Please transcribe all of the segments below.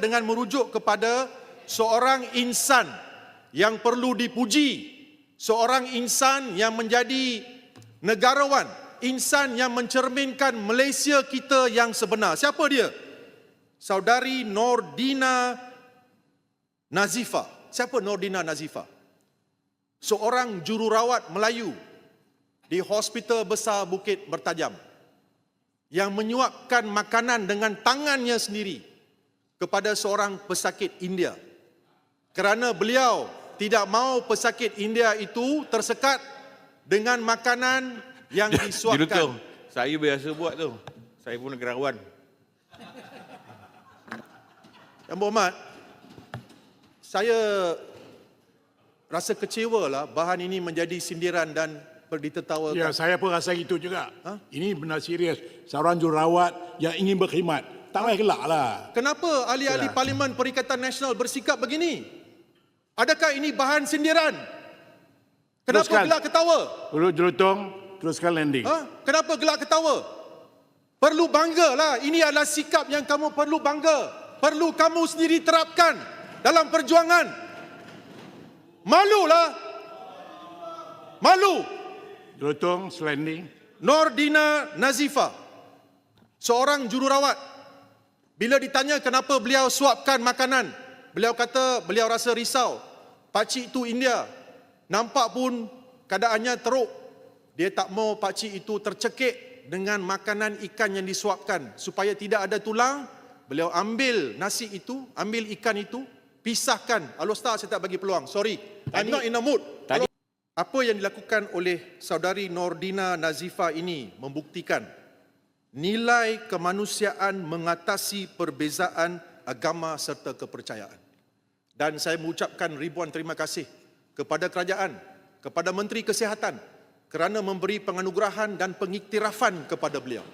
dengan merujuk kepada seorang insan yang perlu dipuji, seorang insan yang menjadi negarawan, insan yang mencerminkan Malaysia kita yang sebenar. Siapa dia? Saudari Nordina Nazifah. Siapa Nordina Nazifah? Seorang jururawat Melayu di Hospital Besar Bukit Bertajam yang menyuapkan makanan dengan tangannya sendiri kepada seorang pesakit India. Kerana beliau tidak mahu pesakit India itu tersekat dengan makanan yang disuapkan. Saya biasa buat tu. Saya pun negarawan. Yang berhormat, saya rasa kecewa lah bahan ini menjadi sindiran dan ditertawakan. Ya, saya pun rasa itu juga. Ini benar serius. Seorang jururawat yang ingin berkhidmat. Tak payah gelak lah. Kenapa ahli-ahli Parlimen Perikatan Nasional bersikap begini? Adakah ini bahan sindiran? Kenapa Teruskan. gelak ketawa? Jelutong, teruskan landing. Kenapa gelak ketawa? Perlu banggalah. Ini adalah sikap yang kamu perlu bangga. Perlu kamu sendiri terapkan dalam perjuangan. Malulah. Malu. Jelutong, landing. Nordina Nazifah, seorang jururawat. Bila ditanya kenapa beliau suapkan makanan, beliau kata beliau rasa risau. Pakcik itu India. Nampak pun keadaannya teruk. Dia tak mau pakcik itu tercekik dengan makanan ikan yang disuapkan. Supaya tidak ada tulang, beliau ambil nasi itu, ambil ikan itu, pisahkan. Alostar, saya tak bagi peluang. Sorry, I'm not in a mood. Apa yang dilakukan oleh saudari Nordina Nazifah ini membuktikan nilai kemanusiaan mengatasi perbezaan agama serta kepercayaan. Dan saya mengucapkan ribuan terima kasih kepada kerajaan, kepada Menteri Kesihatan kerana memberi penganugerahan dan pengiktirafan kepada beliau.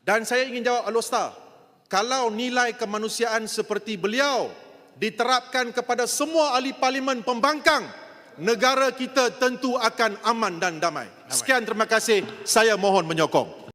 Dan saya ingin jawab Alostar, kalau nilai kemanusiaan seperti beliau diterapkan kepada semua ahli parlimen pembangkang, negara kita tentu akan aman dan damai. Sekian, terima kasih. Saya mohon menyokong.